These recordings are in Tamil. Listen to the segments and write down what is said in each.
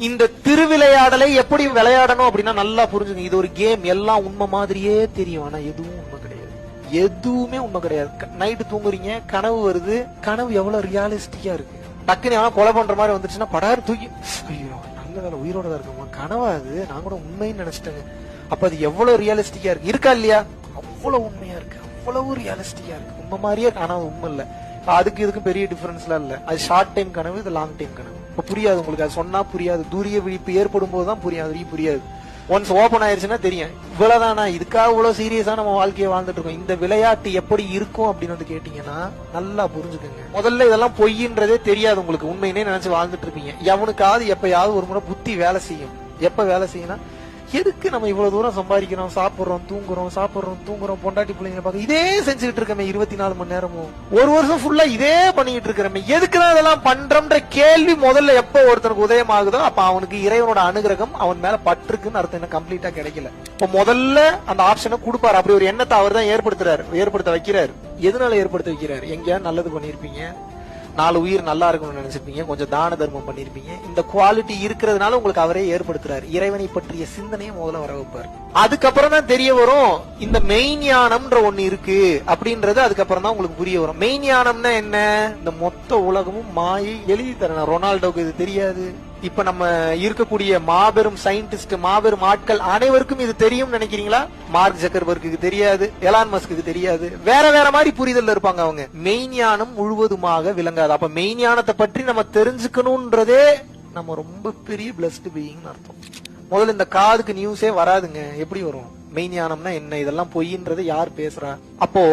இந்த திருவிளையாடலை எப்படி விளையாடணும் அப்படின்னா நல்லா புரிஞ்சுங்க. இது ஒரு கேம், எல்லாம் உண்மை மாதிரியே தெரியும், ஆனா எதுவும் உண்மை கிடையாது. எதுவுமே உண்மை கிடையாது. நைட்டு தூங்குறீங்க, கனவு வருது, கனவு எவ்வளவு ரியாலிஸ்டிக்கா இருக்கு. டக்குனு எவனா கொலை பண்ற மாதிரி வந்துச்சுன்னா படாரு தூக்கி, ஐயோ நல்ல வேலை உயிரோட தான் இருக்குமா, கனவா அது, நான் கூட உண்மைன்னு நினைச்சிட்டேங்க. அப்ப அது எவ்வளவு ரியாலிஸ்டிக்கா இருக்கு, இருக்கா இல்லையா? அவ்வளவு உண்மையா இருக்கு, அவ்வளவு ரியாலிஸ்டிக்கா இருக்கு, உண்மை மாதிரியே. ஆனா உண்மை இல்ல. அதுக்கு இதுக்கும் பெரிய டிஃபரன்ஸ்லாம் இல்ல. அது ஷார்ட் டைம் கனவு, இது லாங் டைம் கனவு. இப்ப புரியாது உங்களுக்கு, அது சொன்னா புரியாது. தூரிய விழிப்பு ஏற்படும் போதுதான் புரியாது. ஒன்ஸ் ஓபன் ஆயிருச்சுன்னா தெரியும், இவ்வளவுதானா, இதுக்காக இவ்வளவு சீரியஸா நம்ம வாழ்க்கையை வாழ்ந்துட்டு இருக்கோம். இந்த விளையாட்டு எப்படி இருக்கும் அப்படின்னு வந்து கேட்டீங்கன்னா நல்லா புரிஞ்சுக்கோங்க. முதல்ல இதெல்லாம் பொய்ன்றதே தெரியாது உங்களுக்கு, உண்மையினே நினைச்சு வாழ்ந்துட்டு இருப்பீங்க. எவனுக்காவது எப்பயாவது ஒரு முறை புத்தி வேலை செய்யும். எப்ப வேலை செய்யும்னா, எதுக்கு நம்ம இவ்வளவு தூரம் சம்பாதிக்கிறோம், சாப்பிடுறோம் தூங்குறோம், பொண்டாட்டி பிள்ளைங்க பார்க்க இதே செஞ்சுக்கிட்டு இருக்கமே 24 மணி நேரமும், ஒரு வருஷம் ஃபுல்லா இதே பண்ணிட்டு இருக்கிறமே, எதுக்குதான் இதெல்லாம் பண்றோம்ன்ற கேள்வி முதல்ல எப்ப ஒருத்தனுக்கு உதயம் ஆகுதோ அப்ப அவனுக்கு இறைவனோட அனுகிரகம் அவன் மேல பற்றுக்குன்னு அர்த்தம். என்ன கம்ப்ளீட்டா கிடைக்கல. இப்ப முதல்ல அந்த ஆப்ஷனை கொடுப்பாரு. அப்படி ஒரு எண்ணத்தை அவர் தான் ஏற்படுத்த வைக்கிறாரு. எதனால ஏற்படுத்த வைக்கிறாரு? எங்கேயாவது நல்லது பண்ணிருப்பீங்க, 4 உயிர் நல்லா இருக்கணும்னு நினைச்சிருப்பீங்க, கொஞ்சம் தான தர்மம் பண்ணிருப்பீங்க. இந்த குவாலிட்டி இருக்கிறதுனால உங்களுக்கு அவரே ஏற்படுத்துறாரு. இறைவனை பற்றிய சிந்தனையை முதல்ல வர வைப்பாரு. அதுக்கப்புறம் தான் தெரிய வரும் இந்த மெய்ஞானம்ன்ற ஒண்ணு இருக்கு அப்படின்றது. அதுக்கப்புறம் தான் உங்களுக்கு புரிய வரும். மெய்ஞானம்னா என்ன? இந்த மொத்த உலகமும் மாயை. எழுதி தரேன், ரொனால்டோக்கு இது தெரியாது. இப்ப நம்ம இருக்கக்கூடிய மாபெரும் சயின்டிஸ்ட், மாபெரும் ஆட்கள் அனைவருக்கும் இது தெரியும் நினைக்கிறீங்களா? மார்க் ஜக்கர்பர்க்கு தெரியாது, எலான் மஸ்க்கு தெரியாது, வேற மாதிரி புரிதல் இருப்பாங்க அவங்க. மெய்ஞானம் முழுவதுமாக விளங்காது. அப்ப மெய்ஞானத்தை பற்றி நம்ம தெரிஞ்சுக்கணும்ன்றதே நம்ம ரொம்ப பெரிய பிளஸ்ட் பீயிங் அர்த்தம். முதல்ல இந்த காதுக்கு நியூஸே வராதுங்க. எப்படி வரும்? மெய்ஞானம்னா என்ன, இதெல்லாம் பொய்ன்றது யார் பேசுறா? அப்போ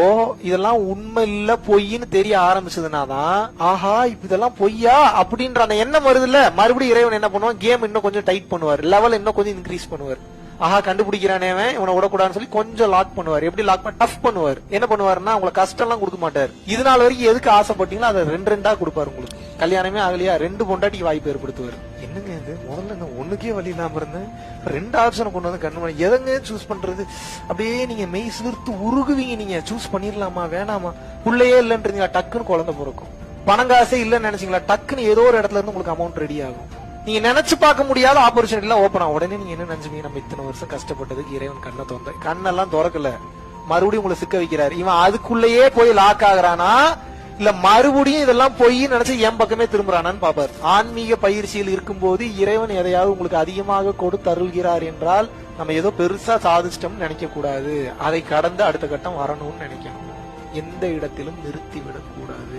இதெல்லாம் உண்மை இல்ல பொய்ன்னு தெரிய ஆரம்பிச்சதுனாதான், ஆஹா இப்ப இதெல்லாம் பொய்யா அப்படின்ற அந்த எண்ணம் வருது இல்ல. மறுபடியும் இறைவன் என்ன பண்ணுவான், கேம் இன்னும் கொஞ்சம் டைட் பண்ணுவார், லெவல் இன்னும் கொஞ்சம் இன்க்ரீஸ் பண்ணுவார். ஆஹா கண்டுபிடிக்கிறானே இவனை விடக்கூடாதுன்னு சொல்லி கொஞ்சம் லாக் பண்ணுவார். எப்படி லாக் பண்ண, டஃப் பண்ணுவார். என்ன பண்ணுவாருன்னா உங்களுக்கு கஷ்டம் எல்லாம் கொடுக்க மாட்டார். இதனால வரைக்கும் எதுக்கு ஆசைப்பட்டீங்களோ அதை 2 கொடுப்பாரு. உங்களுக்கு கல்யாணமே ஆகலையா, 2 பொண்டாட்டிக்கு வாய்ப்பு ஏற்படுத்துவார். என்னங்க இது, முதல்ல நான் ஒண்ணுக்கே வழி இல்லாம இருந்தேன், 2 ஆப்ஷனை கொண்டு வந்து கண்ணு எதங்க சூஸ் பண்றது? அப்படியே நீங்க மெய் சிலிர்த்து உருகுவீங்க. நீங்க சூஸ் பண்ணிடலாமா வேணாமா? புள்ளையே இல்லைன்றீங்களா, டக்குன்னு குழந்தை பிறக்கும். பணங்காசே இல்லன்னு நினைச்சீங்களா, டக்குன்னு ஏதோ ஒரு இடத்துல இருந்து உங்களுக்கு அமௌண்ட் ரெடி ஆகும். நீங்க நினைச்சு பார்க்க முடியாத ஆப்பர்ச்சுனிட்டி எல்லாம் ஓப்பன் ஆகும். உடனே நீங்க என்ன நினைச்சீங்க, நம்ம இத்தனை வருஷம் கஷ்டப்பட்டதுக்கு இறைவன் கண்ணெல்லாம் திறக்கல, மறுபடியும் உங்களை சிக்க வைக்கிறாரு. இவன் அதுக்குள்ளேயே போய் லாக் ஆகுறானா இல்ல மறுபடியும் இதெல்லாம் போய் நினைச்சு என் பக்கமே திரும்புறானான்னு பாப்பாரு. ஆன்மீக பயிற்சியில் இருக்கும் போது இறைவன் எதையாவது உங்களுக்கு அதிகமாக கொடுத்து அருள்கிறார் என்றால் நம்ம ஏதோ பெருசா சாதிச்சிட்டோம்னு நினைக்க கூடாது. அதை கடந்து அடுத்த கட்டம் வரணும்னு நினைக்கணும். எந்த இடத்திலும் நிறுத்தி விடக்கூடாது.